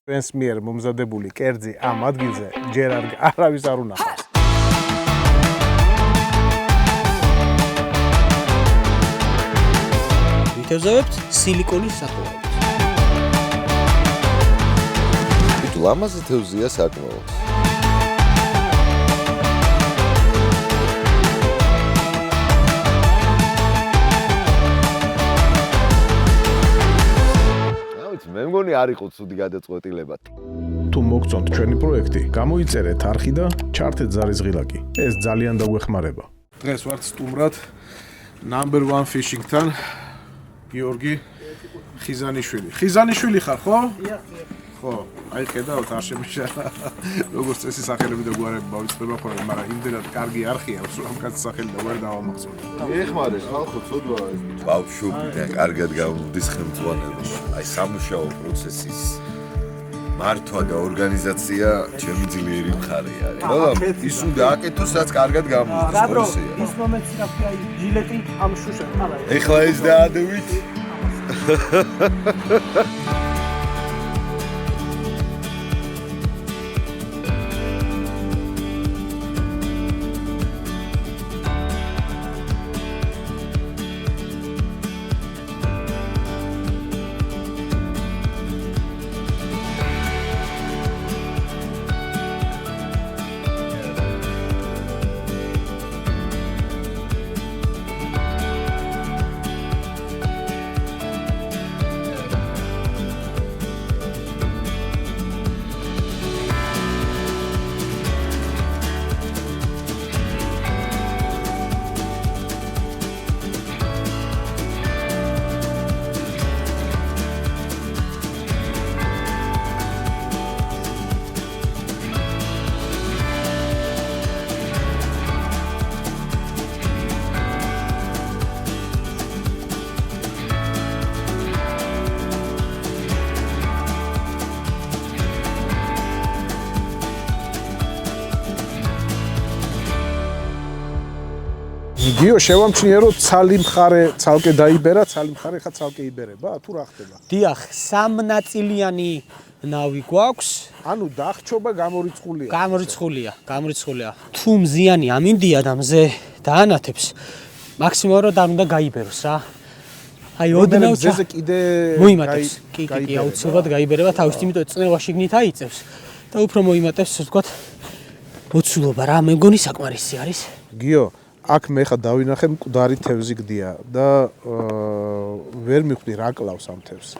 ჩვენს მიერ მომზადებული კერძი ამ ადგილზე ჯერ არავის არ უნახავს. ვითავზავებთ სილიკონის სახურავით. ლამაზი თევზია საკმაოდ. მე მგონი არ იყო ცუდი გადაწყვეტილება. თუ მოგწონთ ჩვენი პროექტი, გამოიწერეთ არხი და ჩართეთ ზარისღილაკი. ეს ძალიან დაგვეხმარება. დღეს ვართ სტუმრად number 1 fishing-თან გიორგი ხიზანიშვილი. ხიზანიშვილი ხარ, ხო? ხო, აი ხედავთ არ შემიშა. როგორც წესი სახელები და გვარები მოვიწყდება ხოლმე, მაგრამ იმდენად კარგი არხი აქვს, რომ კაც სახელი და გვარი დავამახსოვრე. ეხმარეს ხალხო ცოდვა ეს. ბავშვები და კარგად გამოვდის ხელმძღვანელობა. აი სამუშაო პროცესის მართვა და ორგანიზაცია ჩემი ძლიერი მხარე არის. მაგრამ ის უნდა აკეთოს, რაც კარგად გამოვიდეს პროცესია. ის მომენტი რა ქვია, ჯილეტი ამ შუშა ხარა. ეხლა ეს დაადევით. გიო შევამჩნიე რომ ცალი მხარე ცალკე დაიბერა, ცალი მხარე ხა ცალკე იბერება, თუ რა ხდება? დიახ, სამნაწილიანი ნავი გვაქვს. ანუ დახჩობა გამორიცხულია. გამორიცხულია. თუ მზიანი ამინდია და მზე დაანათებს, მაქსიმალურად არ უნდა გაიბეროს რა. აი ოდნავ მზეზე კიდე მოიმატებს. კი, აუცილებლად გაიბერება თავის, იმიტომ წნევა შიგნით აიწევს და უფრო მოიმატებს, ასე ვთქვათ, მოცულობა რა, მე მგონი საკმარისი არის. გიო აქ მე ხა დავინახე მკვდარი თევზი გდია და ვერ მივხვდი რა კლავს ამ თევზს.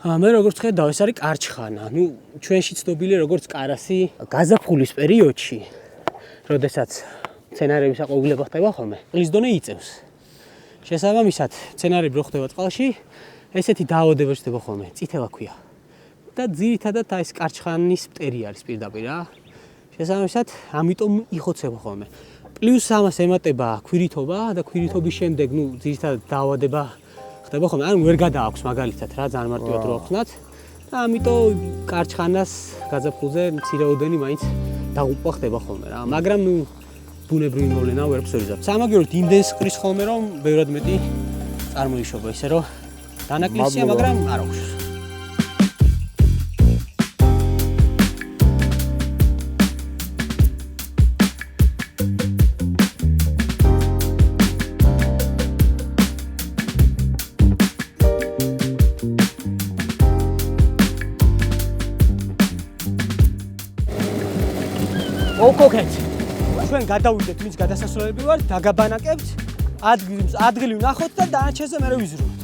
მე როგორც ხედავ, ეს არის კარჩხანა. ნუ ჩვენში ცნობილი როგორც კარასი გაზაფხულის პერიოდში, როდესაც მცენარეების აყვავილება ხდება ხოლმე, წყლის დონე იწევს. შესაბამისად, მცენარეები რო ხდება წყალში, ესეთი დაავადება ხდება ხოლმე, წითელა ქვია. და ძირითადად ეს კარჩხანის მტერი არის პირდაპირ რა. შესაბამისად, ამიტომ იხოცება ხოლმე. პლუს ამას ემატება ქვირითობა და ქვირითობის შემდეგ, ნუ ძირითადად დაავადება ხდება ხოლმე, ანუ ვერ გადააქვს მაგალითად რა, ძალიან მარტივად რო ახსნათ. და ამიტომ კარჩხანას გაზაფხულზე მცირეოდენი მაინც დაღუპვა ხდება ხოლმე რა. მაგრამ ნუ ბუნებრივი მოვლენა ვერ ფსორიზავთ. სამაგიეროდ იმდენს ყრის ხოლმე, რომ ბევრად მეტი წარმოიშობა, ისე რომ დანაკლისია, მაგრამ არ აქვს. ოკოკეთ. ჩვენ გადავიდეთ მის გადასასვლელები ვარ, დაგაბანაკებთ, ადგილი ვნახოთ და დანარჩენზე მე ვიზრუნოთ.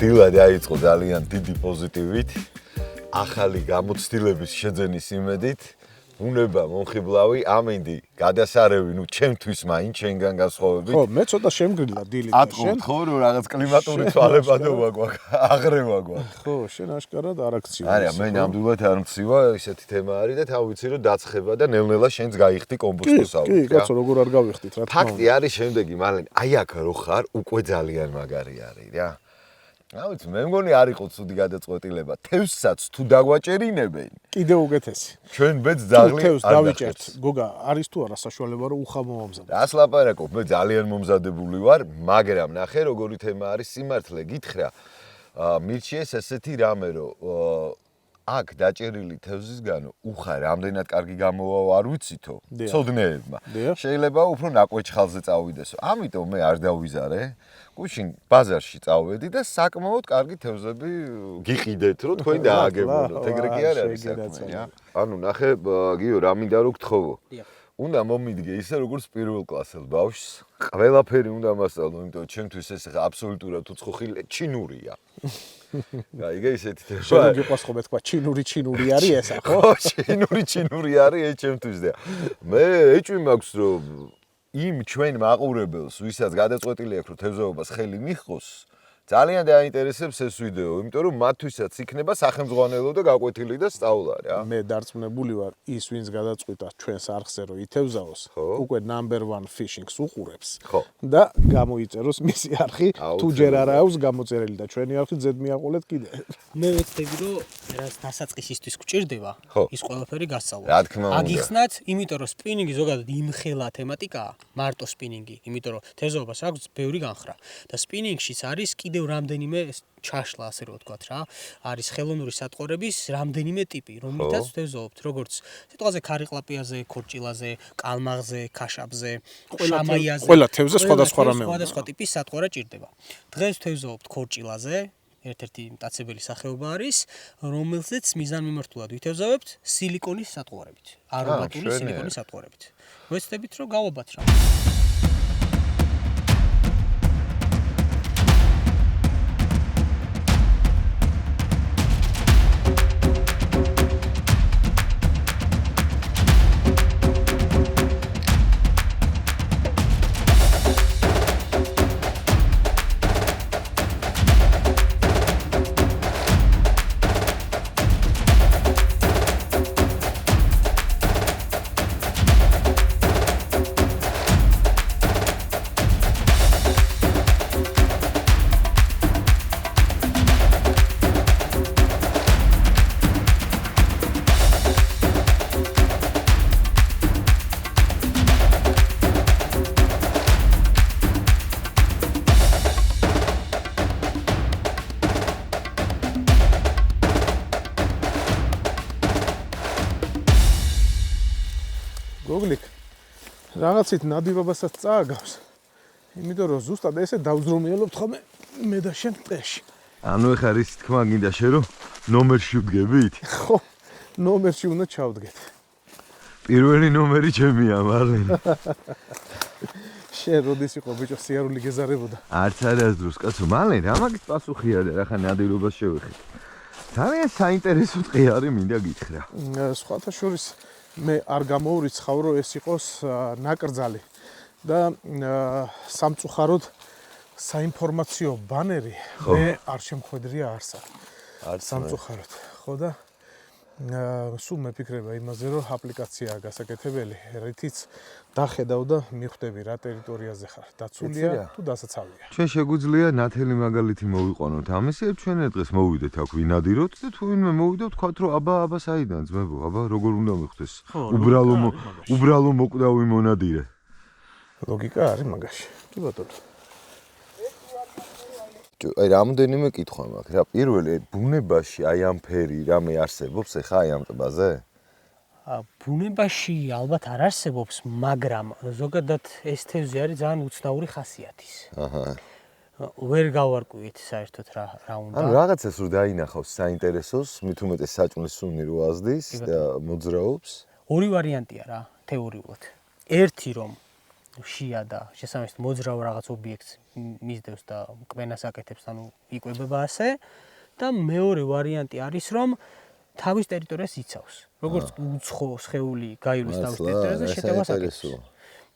დილა დაიწყო ძალიან დიდი პოზიტივით. ახალი გამოცდილების შეძენის იმედით უნება მომხიბლავი ამინდი გადასარევი ნუ ჩემთვის მაინც შენგან განსხვავებით ხო მე ცოტა შემგრილა დილით ატყობთ ხო რომ რაღაც კლიმატური თვალებადობა გვაქვს აღრევა გვაქვს ხო შენ აშკარად არ აქციო არა მე ნამდვილად არ მცივა ისეთი თემა არის და თან ვიცი რომ დაცხება და ნელ-ნელა შენც გაიხდი კომპოსტოსავით კი კაცო როგორ არ გავიხდით რა თქმა უნდა ფაქტი არის შემდეგი მალენ აი აქ რო ხარ უკვე ძალიან მაგარი არის რა აუც მე მგონი არ იყო ცუდი გადაწყვეტილება თევსაც თუ დაგვაჭერინებენ კიდე უკეთესი ჩვენ ბედს ძაღლი თევს არ დავიჭერთ გოგა არის თუ არა საშუალება რომ უხამო მომზადო რას ლაპარაკობ მე ძალიან მომზადებული ვარ მაგრამ ნახე როგორი თემა არის სიმართლე გითხრა მირჩიეს ესეთი რამე რომ აქ დაჭერილი თევზისგანო უხარ რამდენად კარგი გამოვა არ ვიცითო ცოდნეებმა შეიძლება უფრო ნაკვეჩხალზე წავიდესო ამიტომ მე არ დავიზარე გუშინ ბაზარში წავედი და საკმაოდ კარგი თევზები გიყიდეთ რომ თქვენ დააგებონოთ ეგრე კი არ არის საქმე რა ანუ ნახე გიო რა მინდა რომ გთხოვო უნდა მომიდგე ისე როგორც პირველ კლასელ ბავშვს ყველაფერი უნდა მასწავლო იმიტომ რომ ჩემთვის ეს აბსოლუტურად უცხოხი ჩინურია გაიგე ისეთი თემა შენ გიყვას ხო მე თქვა ჩინური არის ესა ხო ხო ჩინური არის ეს ჩემთვის და მე ეჭვი მაქვს რომ იმ ჩვენ მაყურებელს ვისაც გადაწყვეტილი აქვს რომ თევზაობას ხელი მიჰყოს ძალიან დაინტერესებს ეს ვიდეო იმიტომ რომ მათთვისაც იქნება სახელმძღვანელო და გაკვეთილი და სწავლა რა მე დარწმუნებული ვარ ის ვინც გადაწყვიტა ჩვენს არხზე რომ ითევზაოს უკვე number 1 fishing-ს უყურებს და გამოიწეროს მისი არხი თუ ჯერ არ აქვს გამოწერილი და ჩვენი არხი ზედ მიაყოლეთ კიდე მე ვეცდები რომ რაც დასაწყისისთვის გვჭირდება ის ყველაფერი გასწავლოთ რა თქმა უნდა აგიხსნათ იმიტომ რომ სპინინგი ზოგადად იმხელა თემატიკაა მარტო სპინინგი იმიტომ რომ თევზაობას აქვს ბევრი განხრა და სპინინგშიც არის კიდევ რამდენიმე ჩაშლა ასე რომ ვთქვათ რა არის ხელოვნური სატყორების რამდენიმე ტიპი რომლითაც ვთევზაობთ როგორც სიტყვაზე ქარიყლაპიაზე, ქორჭილაზე, კალმაღზე, ქაშაბზე, შამაიაზე ყველა თევზე სხვადასხვა რამე უნდა სხვადასხვა ტიპის სატყორა ჭირდება დღეს ვთევზაობთ ქორჭილაზე ერთ-ერთი მტაცებელი სახეობა არის რომელზეც მიზანმიმართულად ვითევზავებთ სილიკონის სატყორებით არომატული სილიკონის სატყორებით ვეცდებით რომ გავაბათ რა გოგლიკ რაღაცით ნადირობასაც წააგავს იმიტომ რომ ზუსტად ესე დავზრომიელობთ ხოლმე მე და შენ ტყეში ანუ ეხლა ის თქმა გინდა შე რომ ნომერში ვდგებით ხო ნომერში უნდა ჩავდგეთ პირველი ნომერი ჩემია მარლენ შენ როდის იყო ბიჭო სიარული გეზარებოდა არც არასდროს კაცო მარლენ რა მაგის პასუხია და რა ხან ნადირობას შევეხეთ ძალიან საინტერესო ტყე არის მინდა გითხრა სხვათა შორის მე არ გამოვრიცხავ რომ ეს იყოს ნაკრძალი და სამწუხაროდ საინფორმაციო ბანერი მე არ შემხვედრია არსად სამწუხაროდ ხო და სულ მეფიქრება იმაზე რომ აპლიკაციაა გასაკეთებელი რითიც დახედავ და მიხვდები რა ტერიტორიაზე ხარ დაცულია თუ დასაცავია ჩვენ შეგვიძლია ნათელი მაგალითი მოვიყვანოთ ამისებ ჩვენ დღეს მოვიდეთ აქ ვინადიროთ და თუ ვინმე მოვიდა თქვათ რომ აბა საიდან ძმებო აბა როგორ უნდა მიხდეს უბრალო მოკვდავი მონადირე ლოგიკა არის მაგაში კი ბატონო აი რამდენიმე კითხვა მაქვს რა პირველი ბუნებაში აი ამ ფერი რამე არსებობს ეხა აი ამ ტბაზე ბუნებაში ალბათ არ არსებობს მაგრამ ზოგადად ეს თევზი არის ძალიან უცნაური ხასიათის აჰა ვერ გავარკვიეთ საერთოდ რა უნდა ანუ რაღაცას რო დაინახავს საინტერესოს მით უმეტეს საჭმლის სუნი რო აზდის და მოძრაობს ორი ვარიანტია რა თეორიულად ერთი რომ შია და შესაბამისად მოძრავ რაღაც ობიექტს მისდევს და მკმენას აკეთებს, ანუ იკვებება ასე და მეორე ვარიანტი არის რომ თავის ტერიტორიას იცავს. როგორც უცხო სხეული გაივლის თავის ტერიტორიაზე შეტევას აკეთებს.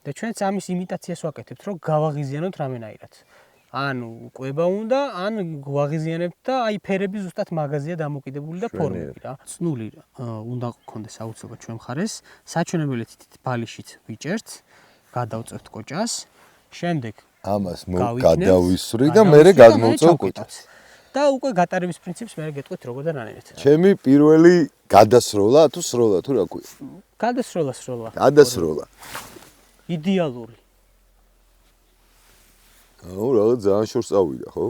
და ჩვენც ამის იმიტაციას ვაკეთებთ, რომ გავაღიზიანოთ რამენაირად. ანუ კვება უნდა, ან გვაღიზიანებთ და აი ფერები ზუსტად მაგაზია დამოკიდებული და ფორმები რა. წნული უნდა გქონდეს აუცილებლად ჩვენ მხარეს, საჩვენებელი თითით ბალიშით ვიჭერთ, გადავწევთ კოჭას, შემდეგ ამას გადავისვრი და მერე გადმოვწევ კოჭას. და უკვე გატარების პრინციპს მე გეტყვით როგორ და რანაირად. ჩემი პირველი გადასროლა თუ სროლა თუ რა ქვია? გადასროლა. გადასროლა. იდეალური. აუ რაღაც ძალიან შორს წავიდა, ხო?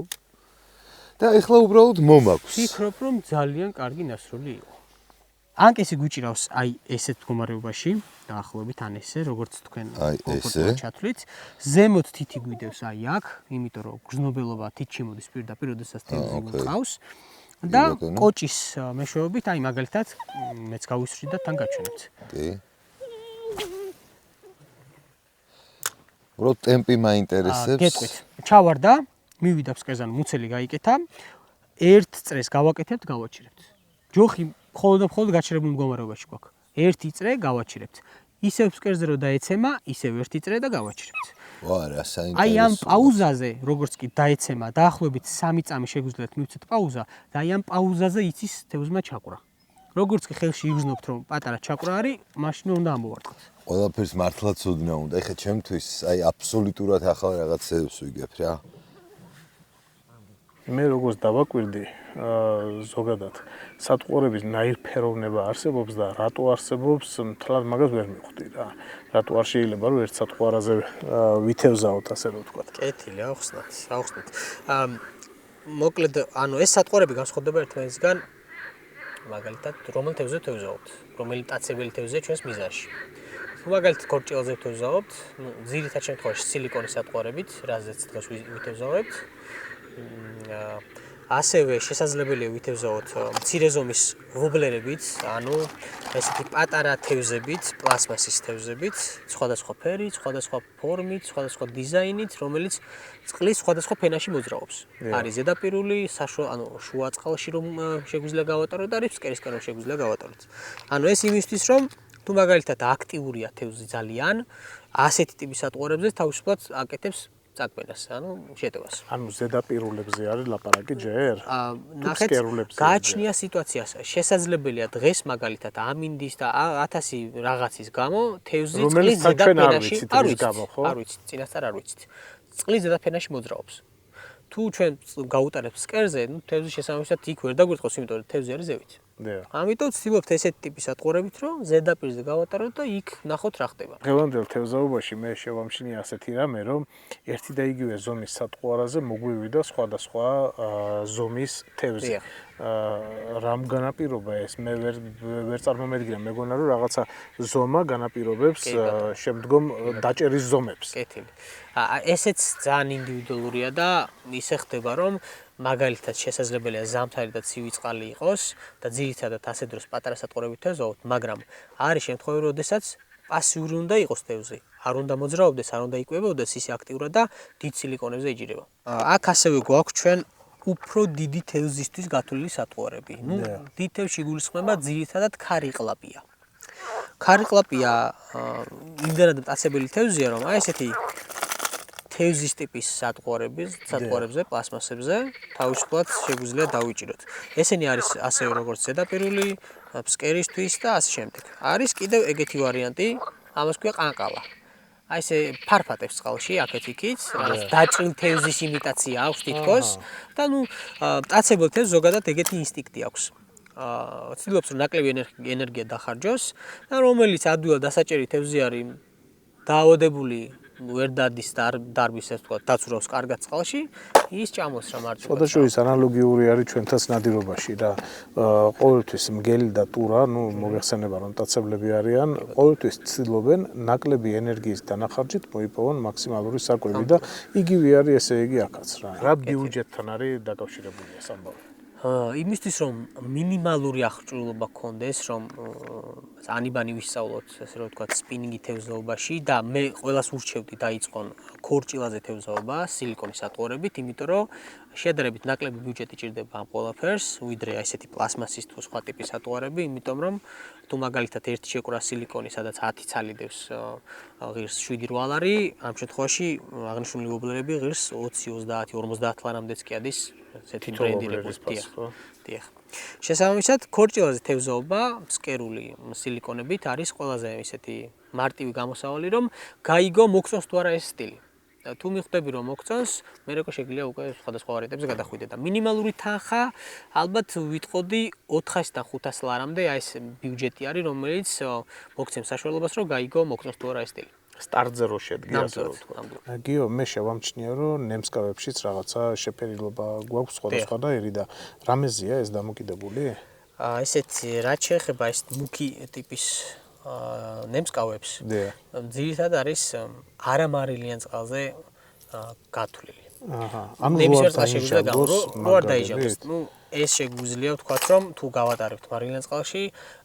და ეხლა უბრალოდ მომაქვს. ვფიქრობ, რომ ძალიან კარგი ნასროლი იყო. ან კი ესე გვიჭირავს აი ესეთ მდგომარეობაში, დაახლოებით ან ესე, როგორც თქვენ კომფორტულად ჩათვლით, ზემოთ თითი გვიდევს აი აქ, იმიტომ რომ გრძნობელობა თით შემოდის პირდაპირ, როდესაც თევზი მყავს და კოჭის მეშვეობით აი მაგალითად მეც გავისვრით და თან გაჩვენებთ. კი. რო ტემპი მაინტერესებს. გეტყვით. ჩავარდა, მივიდა ფსკერზე, მუცელი გაიკეთა, ერთ წრეს გავაკეთებთ, გავაჩერებთ. ჯოხი მხოლოდ გაჩერებულ მდგომარეობაში გვაქვს. ერთი წრე გავაჩერებთ. ისევ ფსკერზე რო დაეცემა, ისევ ერთი წრე და გავაჩერებთ. ვა, რა საინტერესო. აი ამ პაუზაზე, როგორც კი დაეცემა, დაახლოებით 3 წამი შეგვიძლიათ მივცეთ პაუზა და აი ამ პაუზაზე იცის თევზმა ჩაკვრა. როგორც კი ხელში იგრძნობთ, რომ პატარა ჩაკვრა არის, მაშინ უნდა ამოვარტყოთ. ყველაფერს მართლაც უდნა უნდა. ეხლა ჩემთვის აი აბსოლუტურად ახალ რაღაცებს ვიგებ რა. მე როგორც დავაკვირდი, ზოგადად სატყუარების ნაირფეროვნება არსებობს და რატო არსებობს, მთლად მაგას ვერ მივხვდი რა. რატო არ შეიძლება რომ ერთ სატყუარაზე ვითევზაოთ, ასე რომ ვთქვათ. კეთილი, აუხსნათ. მოკლედ, ანუ ეს სატყუარები განსხვავდება ერთმანეთისგან მაგალითად, რომელ თევზზე ვთევზაობთ, რომელი მტაცებელი თევზია ჩვენს მიზანში. მაგალითად, ქორჭილზე ვთევზაობთ, ძირითად შემთხვევაში სილიკონის სატყუარებით, რაზეც დღეს ვითევზავებთ. ასევე შესაძლებელია ვითევზაოთ მცირე ზომის ვობლერებით, ანუ ესეთი პატარა თევზებით, პლასმასის თევზებით, სხვადასხვა ფერით, სხვადასხვა ფორმით, სხვადასხვა დიზაინით, რომელიც წყლის სხვადასხვა ფენაში მოძრაობს. არის ზედაპირული, ანუ შუა წყალში რომ შეგვიძლია გავატაროთ, არის ფსკერისკენ რომ შეგვიძლია გავატაროთ. ანუ ეს იმისთვის, რომ თუ მაგალითად აქტიურია თევზი ძალიან, ასეთი ტიპის სატყუარებზე თავისუფლად აკეთებს წაკვენას, ანუ შეტევას. ანუ ზედაპირულებზე არის ლაპარაკი ჯერ? ნახეთ, გააჩნია სიტუაციას. შესაძლებელია დღეს მაგალითად ამინდის და 1000 რაღაცის გამო თევზი წყლის ზედაფენაში არ ვიცით, წინასწარ არ ვიცით. წყლის ზედაფენაში მოძრაობს. თუ ჩვენ გავუტარებთ ფსკერზე, ნუ თევზი შესაბამისად იქ ვერ დაგვირწყოს, იმიტომ რომ თევზი არის ზევით. ამიტომ ვცდილობთ ესეთ ტიპის სატყუარებით, რომ ზედაპირზე გავატაროთ და იქ ნახოთ რა ხდება. დღევანდელ თევზაობაში მე შევამჩნია ასეთი რამე, რომ ერთი და იგივე ზომის სატყუარაზე მოგვივიდა სხვადასხვა ზომის თევზი. რამ განაპირობა ეს? მე ვერ წარმომედგინა, მეგონა რომ რაღაცა ზომა განაპირობებს შემდგომ დაჭერის ზომებს. კეთილი. ესეც ძალიან ინდივიდუალურია და ისე ხდება, რომ მაგალითად შესაძლებელია ზამთარი და ცივი წყალი იყოს და ძირითადად ასე დროს პატარა სატყუარებით თევზაობთ, მაგრამ არის შემთხვევები, როდესაც პასიური უნდა იყოს თევზი. არ უნდა მოძრაობდეს, არ უნდა იკვებებოდეს, ისე აქტიურად და დიდ სილიკონებზე იჭირება. აქ ასევე გვაქვს ჩვენ უფრო დიდი თევზისთვის გათვლილი სატყუარები. ნუ დიდ თევზში გულისხმება ძირითადად ქარიყლაპია. ქარიყლაპია იმდენად მტაცებელი თევზია, რომ აი ესეთი თევზის ტიპის სატყუარებზე, პლასმასებზე თავისუფლად შეგვიძლია დავიჭიროთ. ესენი არის ასევე როგორც ზედაპირული, ფსკერისთვის და ასე შემდეგ. არის კიდევ ეგეთი ვარიანტი, ამას ქვია ყანყალა. აი ესე ფარფატებს წყალში, აქეთ-იქით, რაღაც დაჭრილ თევზის იმიტაცია აქვს თითქოს და ნუ მტაცებელ თევზს ზოგადად ეგეთი ინსტინქტი აქვს. ვცდილობს რომ ნაკლები ენერგია დახარჯოს და რომელიც ადვილად დასაჭერი თევზი არის დაავადებული ვერ დადის და დარბის ეს თქვა დაცურავს კარგად წყალში, ის ჭამოს რა მარჯვენა. სხვადასხვა ანალოგიური არის ჩვენთაც ნადირობაში და ყოველთვის მგელი და ტურა, ნუ მოგეხსენება რომ მტაცებლები არიან, ყოველთვის ცდილობენ ნაკლები ენერგიის დანახარჯით მოიპოვონ მაქსიმალური საკვები და იგივე არის ესე იგი აქაც რა. რა ბიუჯეტთან არის დაკავშირებული ეს ამბავი? იმისთვის რომ მინიმალური აღჭურვილობა გქონდეს, რომ ანიბანი ვისწავლოთ, ასე რომ ვთქვათ, სპინინგი თევზაობაში და მე ყველას ურჩევდი დაიწყონ ქორჭილაზე თევზაობა სილიკონის ატყუარებით, იმიტომ რომ შედარებით ნაკლები ბიუჯეტი ჭირდება ამ ყველაფერს, ვიდრე ესეთი პლასმასის თუ სხვა ტიპის ატყუარები, იმიტომ რომ თუ მაგალითად ერთი შეკვრა სილიკონი, სადაც 10 ცალი დევს ღირს 7-8 ლარი, ამ შემთხვევაში აღნიშნული ვობლერები ღირს 20, 30, 50 ლარამდეც კი ადის ესეთი ბრენდირებული. დიახ. შესაბამისად, ქორჭილაზე თევზაობა ფსკერული სილიკონებით არის ყველაზე ისეთი მარტივი გამოსავალი, რომ გაიგო მოგწონს თუ არა ეს სტილი. თუ მიხვდები რომ მოგწონს, მე როგორ შეგვიძლია უკვე სხვადასხვა ვარიანტებზე გადახვიდე და მინიმალური თანხა ალბათ ვიტყოდი 400-დან 500 ლარამდე, აი ეს ბიუჯეტი არის, რომელიც მოგცემს საშუალებას, რომ გაიგო მოგწონს თუ არა ეს სტილი. სტარტზე რო შედგე ასე რომ ვთქვა. გიო, მე შევამჩნია რომ ნემსკავებშიც რაღაცა შეფერილობა გვაქვს სხვადასხვანაირი და რამეზია ეს დამოკიდებული? ესეთი რაც შეეხება ეს მუქი ტიპის ნემსკავებს. ძირითადად არის არამარილიან წყალზე გათვლილი. ანუ ნებისმიერ წყალში შეგვიძლია გამო, რო არ დაიჟანგოს. ნუ ეს შეგვიძლია ვთქვათ, რომ თუ გავატარებთ მარილიან წყალში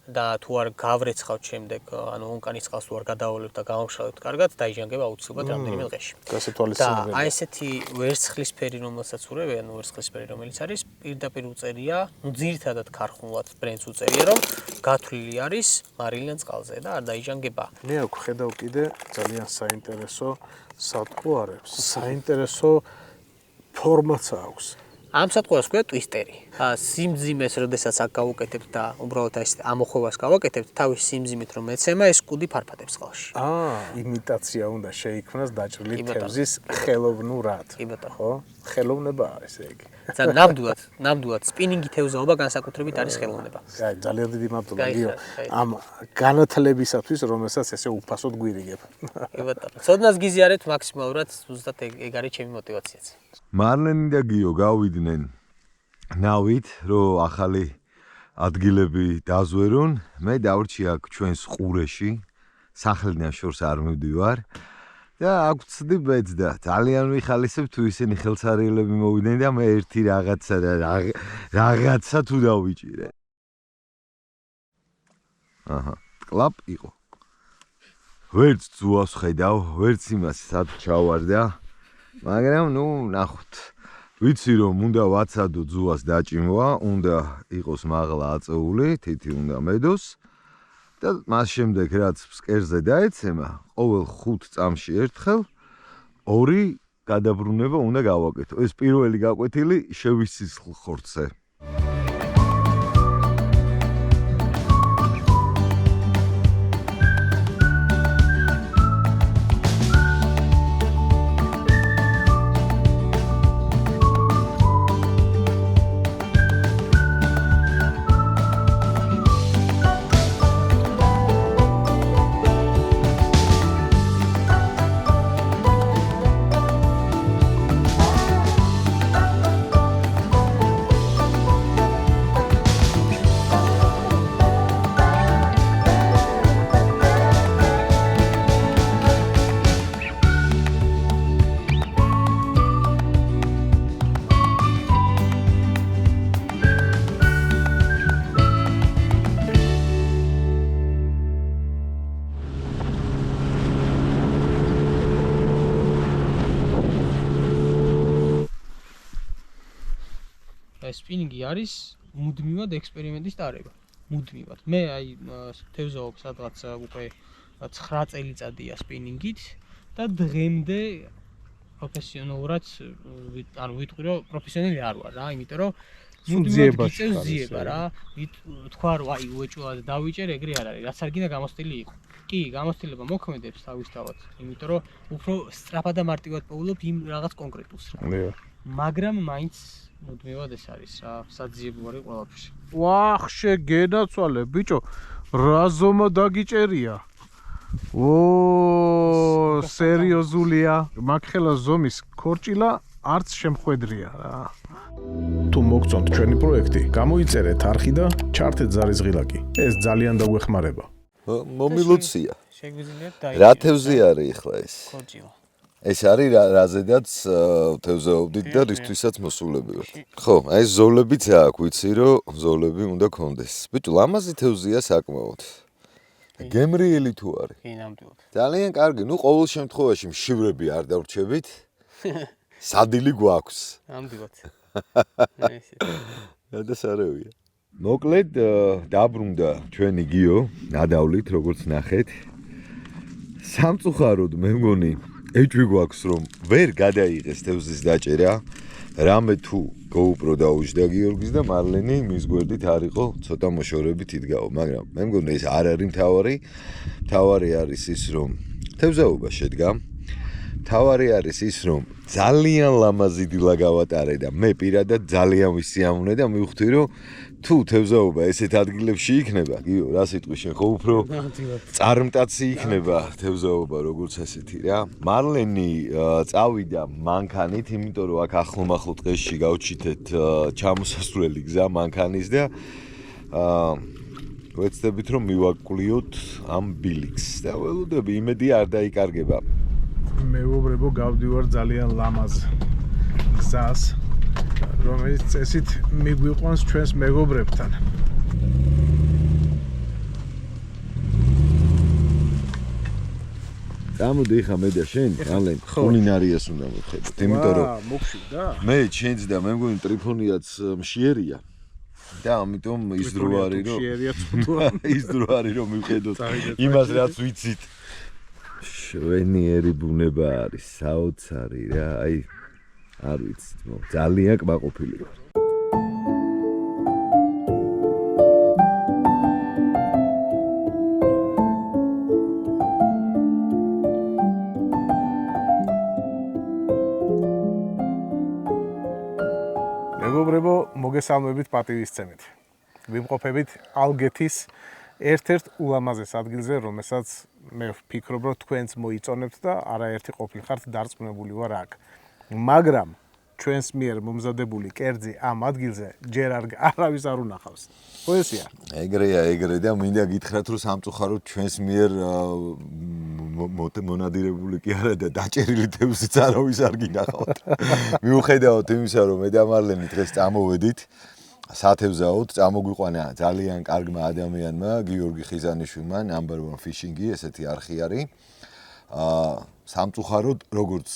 და თუ არ გავრეცხავთ შემდეგ, ანუ ონკანის წყალს თუ არ გადავოლებთ და გამომშალებთ კარგად, დაიჟანგება აუცილებლად რამდენიმე დღეში. გასათვალისწინებელია. და აი ესეთი ვერცხლისფერი, რომელსაც უწევენ, ანუ ვერცხლისფერი რომელიც არის, პირდაპირ უწერია, ნუ ძირითადად ქარხნულად ბრენდს უწერია, რომ გათვლილი არის მარილიან წყალზე და არ დაიჟანგება. მე აქ ხედავ კიდე ძალიან საინტერესო სატყუარებს. საინტერესო ფორმაც აქვს. ამ სატყუარს ქვია ტვისტერი. სიმძიმეს, როდესაც აქ გავუკეთებთ და უბრალოდ ეს ამოხვევას გავაკეთებთ, თავის სიმძიმით რომ ეცემა, ეს კუდი ფარფატებს წყალში. იმიტაცია უნდა შეიქმნას დაჭრილი თევზის ხელოვნურად. ხო? ხელოვნება არის ეგ. ნამდვილად სპინინგი თევზაობა განსაკუთრებით არის ხელოვნება. აი, ძალიან დიდი მადლობა გიო ამ განათლებისათვის, რომელსაც ესე უფასოდ გვირიგებ. კი ბატონო. ცოდნას გიზიარეთ მაქსიმალურად, ზუსტად ეგ არის ჩემი мотиваციაც. მარლენი და გიო გავიდნენ ნავით, რომ ახალი ადგილები დაზვერონ. მე დავრჩი აქ ჩვენს ყურეში, სახლიდან შორს არ მივდივარ. და აქ ვწდი ბედს და ძალიან ვიხალისებ თუ ისინი ხელსარიელები მოვიდნენ და მე ერთი რაღაცა თუ დავიჭირე. კლაპ იყო. ვერც ძუას ხედავ, ვერც იმას სად ჩავარდა. მაგრამ ნუ ნახოთ. ვიცი რომ უნდა ვაცადო ძუას დაჭიმვა, უნდა იყოს მაღლა აწეული, თითი უნდა მედოს. და მას შემდეგ რაც ფსკერზე დაეცემა, ყოველ 5 წამში ერთხელ 2 გადაბრუნება უნდა გავაკეთო. ეს პირველი გაკვეთილი შევისისხლ ხორცზე. სპინინგი არის მუდმივად ექსპერიმენტის ტარება. მუდმივად. მე აი თევზაობ სადღაც უკვე 9 წელიწადია სპინინგით და დღემდე პროფესიონალურად ანუ ვიტყვი რომ პროფესიონალი არ ვარ რა, იმიტომ რომ მუდმივად გიწევს ძიება რა. თქვა რომ აი უეჭვად დავიჭერ, ეგრე არ არის. რაც არ გინდა გამოსტილი იყო. კი, გამოსტილება მოქმედებს თავისთავად, იმიტომ რომ უფრო სწრაფად და მარტივად პოულობ იმ რაღაც კონკრეტულს რა. მაგრამ მაინც მუდმივად ეს არის რა, საძიებო არის ყველაფერში. ვახშე გენაცვალე, ბიჭო, რა ზომა დაგიჭერია. სერიოზულია. მაგხელა ზომის ქორჭილა არც შემხვედრია რა. თუ მოგწონთ ჩვენი პროექტი, გამოიწერეთ არხი და ჩართეთ ზარიზღილაკი. ეს ძალიან დაგვეხმარება. მომილოცია. შეგვიძლია დაიჭიროთ. რა თევზი არის ახლა ეს? ქორჭილა. ეს არის რაზედაც თევზაობდით და რისთვისაც მოსულები ვართ. ხო, აი ეს ზოლებიც აქვს, ვიცი რომ ზოლები უნდა კონდეს. ბიჭო, ლამაზი თევზია საკმაოდ. გემრიელი თუ არის. კი, ნამდვილად. ძალიან კარგი. ნუ ყოველ შემთხვევაში მშივრები არ დავრჩებით. სადილი გვაქვს. ნამდვილად. გადასარევია. მოკლედ დაბრუნდა ჩვენი გიო ნადავლით, როგორც ნახეთ. სამწუხაროდ მე მგონი ეჭვი გვაქვს რომ ვერ გადაიღეს თევზის დაჭერა. რამე თუ GoPro დაუჯდა გიორგის და მარლენი მის გვერდით არ იყო ცოტა მოშორებით იდგაო, მაგრამ მე მგონი ეს არ არის მთავარი. მთავარი არის ის რომ თევზაობა შედგა. მთავარი არის ის რომ ძალიან ლამაზი დილა გავატარე და მე პირადად ძალიან ვისიამოვნე და მივხვდი რომ თუ თევზაობა ესეთ ადგილებში იქნება, გიო, რა სიტყვი შენ ხო უფრო წარმტაცი იქნება თევზაობა როგორც ესეთი რა. მარლენი წავიდა მანქანით, იმიტომ რომ აქ ახლომახლო დღეში გავჩითეთ ჩამოსასვლელი გზა მანქანის და ვეცდებით რომ მივაკვლიოთ ამ ბილიქს და ველოდები იმედი არ დაიკარგება. მეგობრებო, გავდივარ ძალიან ლამაზ გზას, რომელიც წესით მიგვიყვანს ჩვენს მეგობრებთან. წამოდი ხა მე და შენ, ალენ, კულინარიას უნდა მოვხედოთ, იმიტომ რომ მოგშვიდა? მე ჩენს და მე მგონი ტრიფონიაც მშიერია. და ამიტომ ის დრო არის რომ მშიერია თუთუა. ის დრო არის რომ მივხედოთ იმას რაც ვიცით. შვენიერი ბუნება არის, საოცარი რა, აი არ ვიცი, ძალიან კმაყოფილი ვარ. მეგობრებო, მოგესალმებით პატივისცემით. ვიმყოფებით ალგეთის ერთ-ერთ ულამაზეს ადგილზე, რომელსაც მე ვფიქრობ, რომ თქვენც მოიწონებთ და არაერთი ყოფილხართ დარწმუნებული ვარ აქ. მაგრამ ჩვენს მიერ მომზადებული კერძი ამ ადგილზე ჯერ არავის არ უნახავს. ხო ესეა? ეგრე და მინდა გითხრათ, რომ სამწუხაროდ ჩვენს მიერ მონადირებული კი არა და დაჭერილი თევზიც არავის არ გინახავთ. მიუხედავად იმისა, რომ მე და მარლენი დღეს წამოვედით სათევზაოდ, წამოგვიყვანა ძალიან კარგმა ადამიანმა, გიორგი ხიზანიშვილმა, number 1 fishing-ი, ესეთი არხი არის. სამწუხაროდ, როგორც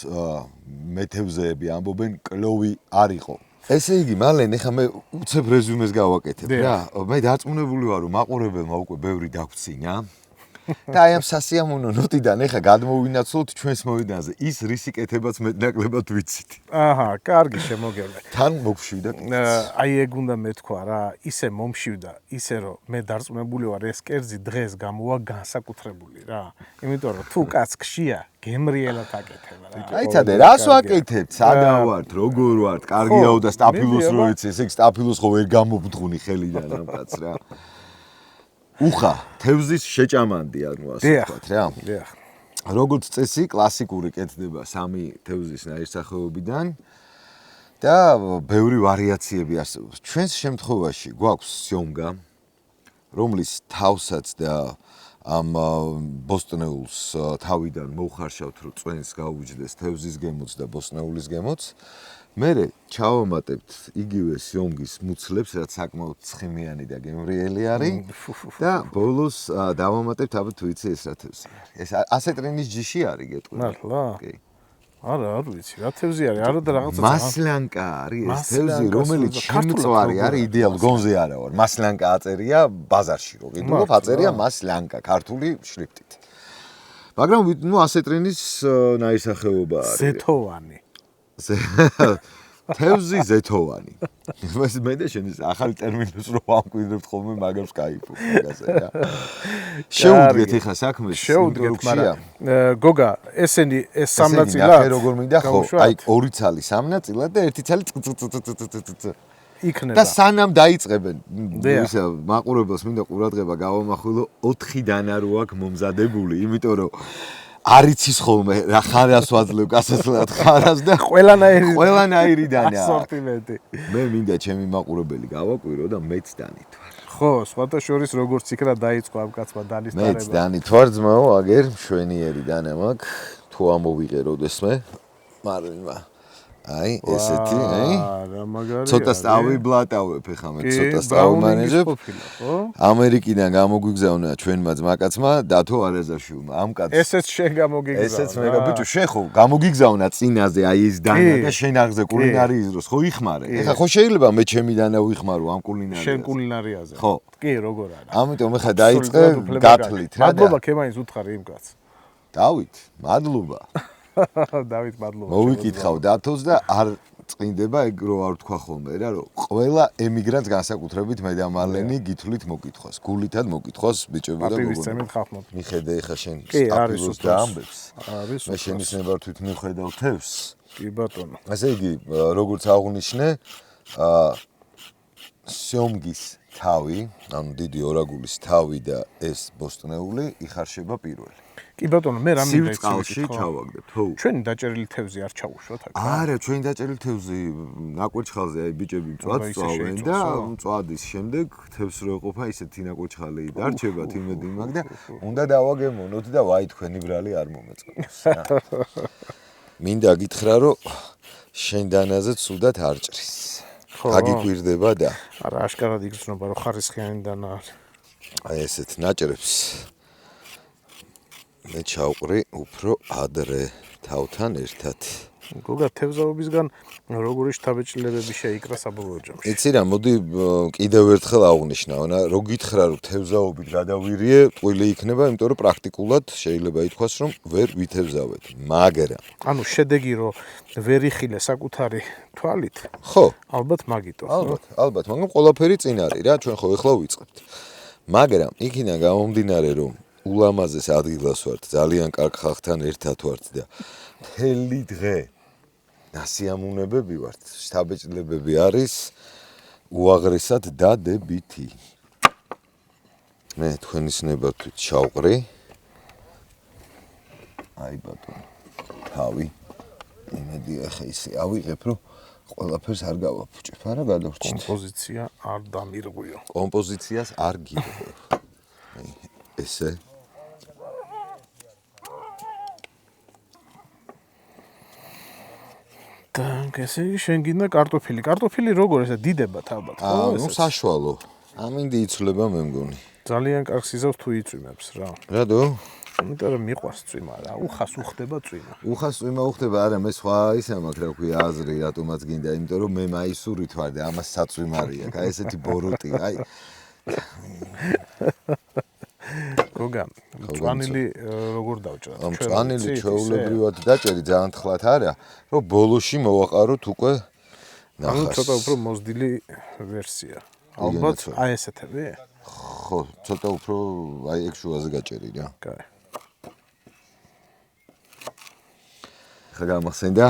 მეთევზეები ამბობენ, კლოვი არ იყო. ესე იგი, მალენ ეხა მე უცებ რეზუმეს გავაკეთებ რა. მე დარწმუნებული ვარ, რომ მაყურებელმა უკვე ბევრი დაგვცინა. და აი ამ სასიამოვნო ნოტიდან ეხა გადმოვინაცვლოთ ჩვენს მოვიდანზე. ის რისი კეთებაც მეტნაკლებად ვიცით. აჰა, კარგი შემოგევლე. თან მოგშვიდა. აი ეგ უნდა მეთქვა რა, ისე მომშვიდა, ისე რომ მე დარწმუნებული ვარ ეს კერძი დღეს გამოვა განსაკუთრებული რა. იმიტომ რომ თუ კაც გშია, გემრიელად აკეთება რა. აი ცადე, რას ვაკეთებთ? სადავ ვართ, როგორ ვართ? კარგიაო და სტაფილოს რო იცი, ესე სტაფილოს ხო ვერ გამობდღუნი ხელიდან ამ კაც რა. უხა, თევზის შეჭამანდი ანუ ასე ვთქვათ რა. დიახ. როგორც წესი, კლასიკური კეთდება 3 თევზის ნაირსახეობიდან და ბევრი ვარიაციები არსებობს. ჩვენს შემთხვევაში გვაქვს სიომგა, რომლის თავსაც და ამ ბოსტნეულს თავიდან მოუხარშავთ, რომ წვენს გაუჯდეს თევზის გემოც და ბოსტნეულის გემოც. მერე ჩავამატებთ იგივე სიომგის მუცლებს, რაც საკმაოდ ცხიმიანი და გემრიელი არის და ბოლოს დავამატებთ აბა თუ იცი ეს რა თევზი არის. ეს ასეტრინის ჯიში არის გეტყვი. მართლა? კი. არა, არ ვიცი, რა თევზი არის? არა და რაღაცა მასლანკა არის ეს თევზი, რომელიც ჩიმწვარი არის, იდეალ გონზე არა ვარ. მასლანკა აწერია ბაზარში, რო კიდულობ აწერია მასლანკა ქართული შრიფტით. მაგრამ ნუ ასეტრინის ნაირსახეობა არის. ზეთოვანი. თევზი ზეთოვანი. მე და შენ ის ახალი ტერმინებს რო ამკვიდრებთ ხოლმე მაგას кайფობ მაგაზე რა. შეუდგეთ ეხა საქმეს. შეუდგეთ, მაგრამ გოგა, ესენი ეს სამნაწილად. ნახე როგორ მინდა ხო? აი ორი ცალი სამნაწილად და ერთი ცალი იქნება. და სანამ დაიწყებენ, ისა მაყურებელს მინდა ყურადღება გავამახვილო 4-დან რო აქვს მომზადებული, იმიტომ რომ არიცის ხოლმე რა ხარას ვაძლევ გასასვლელად ხარას და ყველანაირიდანაა ასორტიმენტი. მე მინდა ჩემი მაყურებელი გავაკვირო და მეც დანითვარ. ხო, სხვათა შორის როგორც იქ რა დაიწყო ამ კაცმა დანისტარება. მეც დანითვარ ძმაო, აგერ მშვენიერი დანა მაქვს. ხო ამოვიღე როდესმე მარვილმა აი ესეთი რა მაგარია ცოტა სწავი ბლატავებ ეხლა მე ცოტა სწავმანეჟებ ხო ამერიკიდან გამოგვიგზავნა ჩვენმა ძმაკაცმა დათო არაზაშვილმა ამ კაცს ესეც შენ გამოგიგზავნა ესეც მეგა ბიჭო შენ ხო გამოგიგზავნა წინაზე აი ეს დანა და შენ აღზე კულინარიის დროს ხო იხმარე ეხლა ხო შეიძლება მე ჩემი დანა ვიხმარო ამ კულინარიაზე შენ კულინარიაზე ხო კი როგორ არა ამიტომ ეხლა დაიწყე გათვლით რა მადლობა ქემაინს უთხარი იმ კაცს დავით მადლობა დავით მადლობა მოვიკითხავ დათოს და არ წინდება ეგ რო არ თქვა ხოლმე რა რომ ყველა ემიგრანტს განსაკუთრებით მე და მარლენი გითვლით მოკითხოს გულითად მოკითხოს ბიჭებო და გოგონო მიხედე ეხა შენ სტაფილოს და ამბებს მე შენიშნება თვით მიხედავ თევს კი ბატონო ასე იგი როგორც აღნიშნე სიომგის თავი ანუ დიდი ორაგულის თავი და ეს ბოსტნეული იხარშება პირველი კი ბატონო მე რა მინდა სიწყალში ჩავაგდებთ ხო ჩვენი დაჭერილი თევზი არ ჩავუშვათ აქ არა ჩვენი დაჭერილი თევზი ნაკვერჩხალზე აი ბიჭები მწვადს წავენ და მწვადის შემდეგ თევს რო ეყოფა ისეთი ნაკვერჩხალი დარჩებათ იმედი მაგ და უნდა დავაგემონოთ და ვაი თქვენი ბრალი არ მომეწყოს მინდა გითხრა რომ შენ დანაზე ცუდად არ ჭრის აგიკვირდება და არა აშკარად იგრძნობა რომ ხარისხიანი დანა არის აი ესეთ ნაჭრებს მე ჩავყრი უფრო ადრე თავთან ერთად. გოგა თევზაობისგან როგორი შთაბეჭდილებები შეიკრა საბოლოო ჯამში. იცი რა, მოდი კიდევ ერთხელ აღვნიშნავ, რო გითხრა რომ თევზაობით გადავირიე, ტყუილი იქნება, იმიტომ რომ პრაქტიკულად შეიძლება ითქვას რომ ვერ ვითევზავეთ. მაგრამ ანუ შედეგი რომ ვერ იხილე საკუთარი თვალით. ხო, ალბათ მაგიტო. ალბათ, მაგრამ ყველაფერი წინ არის რა, ჩვენ ხო ეხლა ვიწყებთ. მაგრამ იქიდან გამომდინარე რომ ულამაზეს ადგილას ვართ, ძალიან კარგ ხალხთან ერთად ვართ და მთელი დღე დასიამოვნებები ვართ. შთაბეჭდილებები არის უაღრესად დადებითი. მე თქვენის ნებართვით ჩავყრი. აი ბატონო, თავი. იმედი ახლა ისე ავიღებ, რომ ყველაფერს არ გავაფუჭებ, არა გადავრჩით. კომპოზიცია არ დამირღვიო. კომპოზიციას არ გირღვევ. ესე ესე იგი შენ გინდა კარტოფილი. კარტოფილი როგორ ესე დიდებათ ალბათ, ხო? ნუ საშუალო. ამინდი იცვლება მე მგონი. ძალიან კარგ სიზავს თუ იწვიმებს რა. რადო? იმიტომ რომ მიყვარს წვიმა რა. უხას უხდება წვიმა. უხას წვიმა უხდება, არა მე სხვა ისა მაქვს რა ქვია აზრი, რატომაც გინდა, იმიტომ რომ მე მაისურით ვარ და ამას საწვიმარი აქვს. აი ესეთი ბოროტი, აი. გოგა, მწვანილი როგორ დავჭრათ? მწვანილი ჩვეულებრივად დაჭერი ძალიან თხლად არა, რომ ბოლოში მოვაყაროთ უკვე ნახას. ანუ ცოტა უფრო მოზრდილი ვერსია. ალბათ აი ესეთები? ხო, ცოტა უფრო აი ეგ შუაზე გაჭერი რა. კაი. ხა გამახსენდა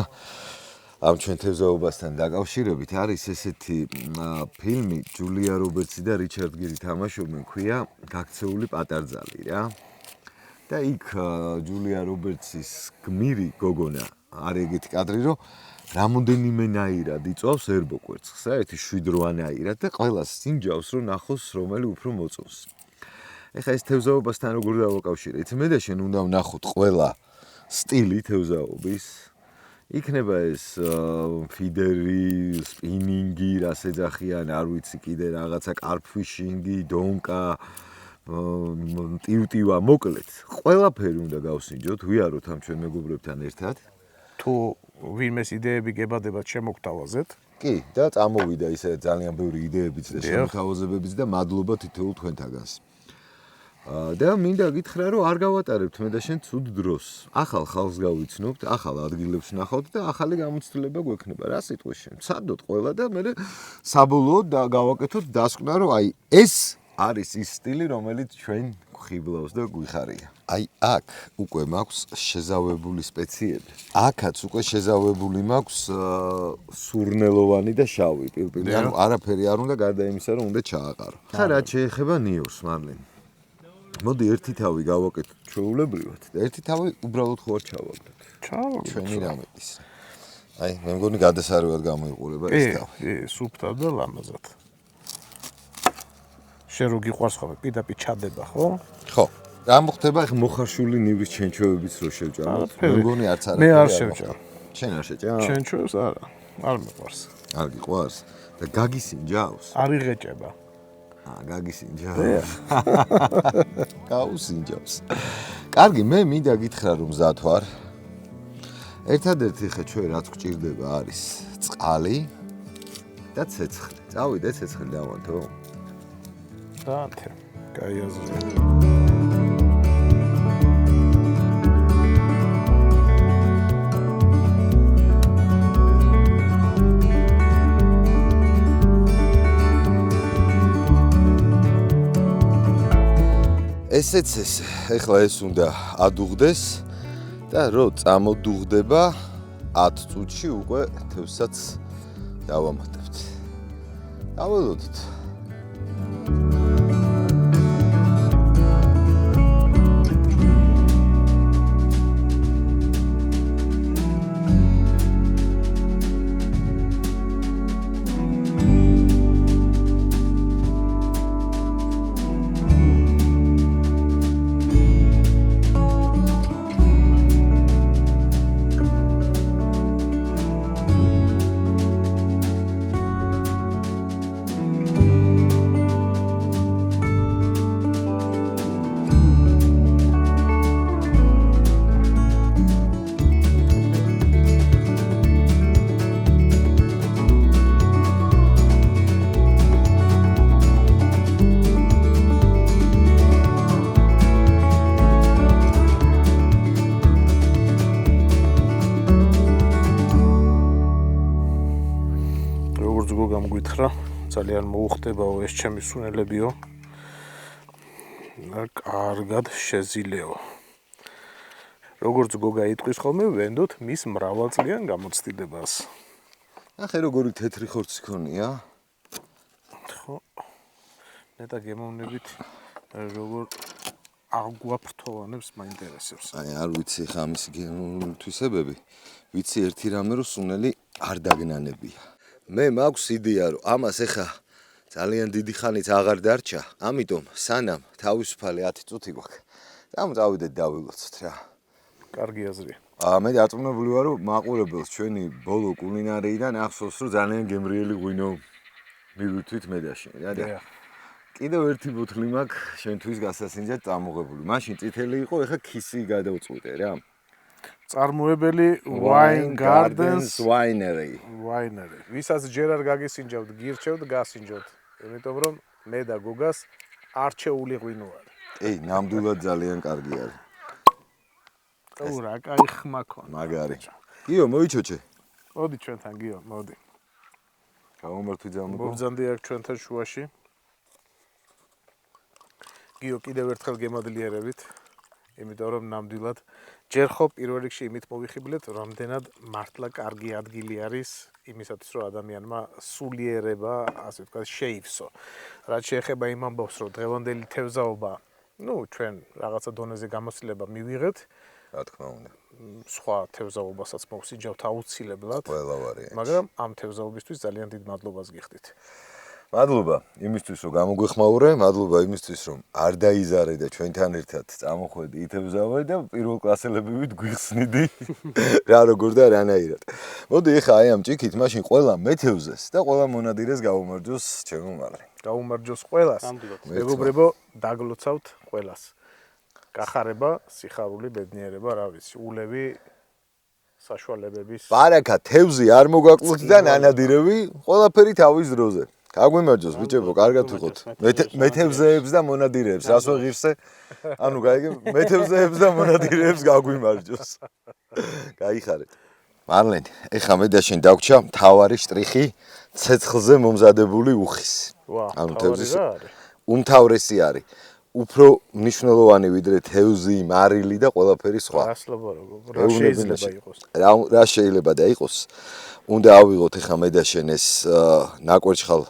ამ ჩვენ თევზაობასთან დაკავშირებით არის ესეთი ფილმი ჯულია რობერტსი და რიჩარდ გირი თამაშობენ, ქვია გაქცეული პატარძალი რა. და იქ ჯულია რობერტსის გმირი გოგონა არის ეგეთი კადრი, რომ რამოდენიმენაირად იწვავს ერბო კვერცხს, ერთი 7-8-ნაირად და ყველას სიმჯავს, რომ ნახოს რომელი უფრო მოწონს. ეხლა ეს თევზაობასთან როგორ დავაკავშირეთ? მე და შენ უნდა ვნახოთ ყველა სტილი თევზაობის. იქნება ეს ფიდერი, სპინინგი, რას ეძახიან, არ ვიცი კიდე რაღაცა კარფიშინგი, დონკა, ტივტივა, მოკლედ. ყველაფერი უნდა გავსინჯოთ, ვიაროთ ამ ჩვენ მეგობრებთან ერთად. თუ ვინმეს იდეები გებადებათ შემოგთავაზეთ. კი, და წამოვიდა ისე ძალიან ბევრი იდეებიც და შემოთავაზებებიც და მადლობა თითოეულ თქვენთაგანს. და მინდა გითხრა რომ არ გავატარებთ მე და შენ ცუდ დროს. ახალ ხალხს გავიცნობთ, ახალ ადგილებს ნახავთ და ახალი გამოცდილება გვექნება. რა სიტყვის შენ? ცადოთ ყველა და მე საბოლოოდ გავაკეთოთ დასკვნა რომ აი ეს არის ის სტილი რომელიც ჩვენ გვხიბლავს და გვიხარია. აი აქ უკვე მაქვს შეზავებული სპეციები. აქაც უკვე შეზავებული მაქვს სურნელოვანი და შავი პილპილი. ანუ არაფერი არ უნდა გარდა იმისა რომ უნდა ჩააყარო. ხა რა შეეხება ნიორს მარლენ? მოდი ერთი თავი გავაკეთოთ ჩვეულებრივად და ერთი თავი უბრალოდ ხო არ ჩავაგდოთ. ჩავაგდოთ. ჩვენი რამეთის. აი, მე მგონი გადასარევად გამოიყურება ეს თავი. კი, სუფთად და ლამაზად. შენ რო გიყვარს ხოლმე პირდაპირ ჩადება, ხო? ხო. რა მოხდება ხა მოხარშული ნივის ჩენჩოებიც რო შევჭამოთ? მეგონი არც არა. მე არ შევჭამ. შენ არ შეჭამ? ჩენჩოებს არა. არ მეყვარს. არ გიყვარს? და გაგისინჯავს? არ იღეჭება. გაგისინჯავს. გაუსინჯავს. კარგი, მე მინდა გითხრა რომ მზად ვარ. ერთადერთი ხე ჩვენ რაც გვჭირდება არის წყალი და ცეცხლი. წავიდე ცეცხლი დავანთო. დაანთე. კაი აზრია. ესეც ეს, ეხლა ეს უნდა ადუღდეს და რო წამოდუღდება 10 წუთში უკვე თევსაც დავამატებთ. დაველოდით. ძალიან მოუხდებაო ეს ჩემი სუნელებიო. კარგად შეზილეო. როგორც გოგა იტყვის ხოლმე, ვენდოთ მის მრავალწლიან გამოცდილებას. ნახე როგორი თეთრი ხორცი ქონია. ხო. ნეტა გემოვნებით როგორ აგვაფრთოვანებს მაინტერესებს. აი არ ვიცი ხა ამისი გემოვნური თვისებები. ვიცი ერთი რამე რომ სუნელი არ დაგნანებია. მე მაქვს იდეა რომ ამას ეხა ძალიან დიდი ხანით აღარ დარჩა, ამიტომ სანამ თავისუფალი 10 წუთი გვაქვს. წავიდეთ დავილოცოთ რა. კარგი აზრია. მე დარწმუნებული ვარ რომ მაყურებელს ჩვენი ბოლო კულინარიიდან ახსოვს რომ ძალიან გემრიელი ღვინო მივთვით მე და შენ. რა. კიდევ ერთი ბოთლი მაქვს შენთვის გასასინჯად წამოღებული. მაშინ წითელი იყო, ეხა ქისი გადავწყვიტე რა. წარმოებელი Wine Gardens Winery. ვისაც ჯერ არ გაგისინჯავთ, გირჩევთ, გასინჯოთ. იმიტომ რომ მე და გოგას არჩეული ღვინო არის. ნამდვილად ძალიან კარგი არის. რა კაი ხმა ქონდა. მაგარი. გიო, მოიჩოჩე. მოდი ჩვენთან გიო, მოდი. გამომართვი ძალმოგო. მობრძანდი აქ ჩვენთან შუაში. გიო, კიდევ ერთხელ გემადლიერებით. იმიტომ რომ ნამდვილად ჯერ ხო პირველ რიგში იმით მოვიხიბლეთ, რამდენად მართლა კარგი ადგილი არის იმისათვის, რომ ადამიანმა სულიერება, ასე ვთქვათ, შეივსო. რაც შეეხება იმ ამბავს, რომ დღევანდელი თევზაობა, ჩვენ რაღაცა დონეზე გამოცდილება მივიღეთ, რა თქმა უნდა. სხვა თევზაობასაც მოვსინჯავთ აუცილებლად. ყველა ვარიანტი. მაგრამ ამ თევზაობისთვის ძალიან დიდ მადლობას გიხდით. მადლობა იმისთვის, რომ გამოგვეხმაურე, მადლობა იმისთვის, რომ არ დაიზარე და ჩვენთან ერთად წამოხვედი ითევზავე და პირველკლასელებივით გვიხსნიდი რა როგორ და რანაირად. მოდი ეხა აი ამ ჭიქით მაშინ ყველა მეთევზეს და ყველა მონადირეს გავუმარჯოს ჩემო მალე. გაუმარჯოს ყველას. მეგობრებო, დაგლოცავთ ყველას. გახარება, სიხარული, ბედნიერება, რა ვიცი, ულევი, საშუალებების. ბარაკა, თევზი არ მოგაყუთ და ნანადირები, ყველაფერი თავის დროზე. გაგვიმარჯოს ბიჭებო, კარგად ვიყოთ. მეთევზეებს და მონადირეებს, რასვე ღირსე? ანუ გაიგე, მეთევზეებს და მონადირეებს გაგვიმარჯოს. გაიხარეთ. მარლენ, ეხა მე და შენ დაგვრჩა მთავარი შტრიხი ცეცხლზე მომზადებული უხის. ანუ თევზის უმთავრესი არის. უფრო მნიშვნელოვანი ვიდრე თევზი, მარილი და ყველაფერი სხვა. რა შეიძლება იყოს? რა შეიძლება და იყოს? უნდა ავიღოთ ეხა მე და შენ ეს ნაკვერჩხალ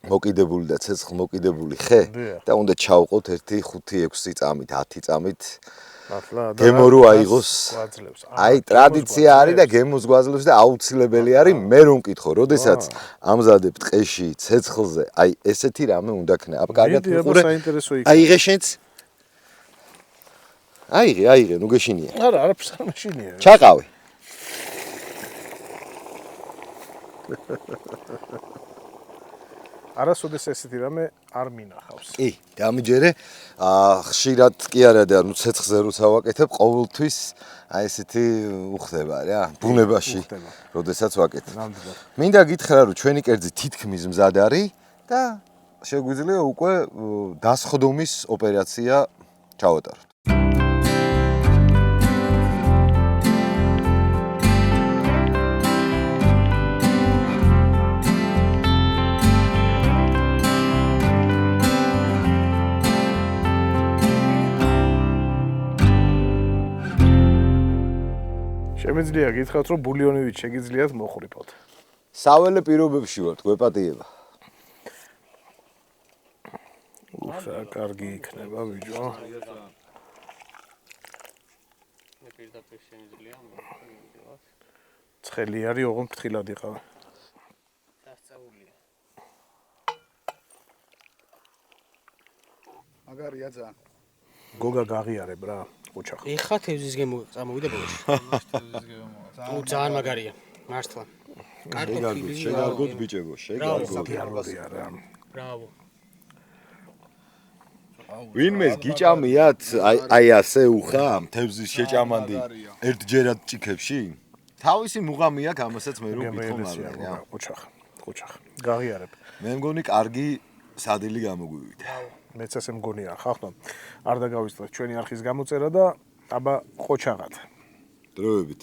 მოკიდებული და ცეცხლ მოკიდებული ხე და უნდა ჩავყოთ 1, 5, 6 წამით, 10 წამით. გემო რო აიღოს. აი ტრადიცია არის და გემოს გვაძლევს და აუცილებელი არის მე რომ მკითხო, როდესაც ამზადებ ტყეში, ცეცხლზე, აი ესეთი რამე უნდა ქნა. აბა კარგად მიყურე. აი იღე შენც. აიღე, ნუ გეშინია. არა, არაფერს არ მეშინია. ჩაყავი. არასოდეს ესეთი რამე არ მინახავს. კი, გამიჯერე. ხშირად კი არა და ნუ ცეცხლზე როცა ვაკეთებ, ყოველთვის აი ესეთი უხდება რა, ბუნებაში, როდესაც ვაკეთებ. ნამდვილად. მინდა გითხრა, რომ ჩვენი კერძი თითქმის მზად არის და შეგვიძლია უკვე დასხდომის ოპერაცია ჩავატაროთ. შემიძლია გითხრათ, რომ ბულიონივით შეგიძლიათ მოხვრიფოთ. საველე პირობებში ვართ, გვეპატიება. უხსა, კარგი იქნება, ბიჭო. მე პირდაპირ შემიძლია მოვიდევათ. ცხელი არის, ოღონდ ფრთხილად იყავ. დასწაულია. მაგარია ძალიან. გოგა გაღიარებ რა, ოჩახ. ეხა თევზის გემო წამოვიდა ბოლოში. ძალიან მაგარია. მართლა. კარტოფილი. შეგარგოთ ბიჭებო, შეგარგოთ. გიარვადია რა. ბრავო. ვინმეს გიჭამიათ აი ასე უხა თევზის შეჭამანდი ერთჯერად ჭიქებში? თავისი მუღამი აქვს, ამასაც მე რომ გითხომ რა. ოჩახ. გაღიარებ. მე მგონი კარგი სადილი გამოგვივიდა. მეც ასე მგონია, ხახტო. არ დაგავიწყდეთ ჩვენი არხის გამოწერა და აბა ყოჩაღად. დროებით.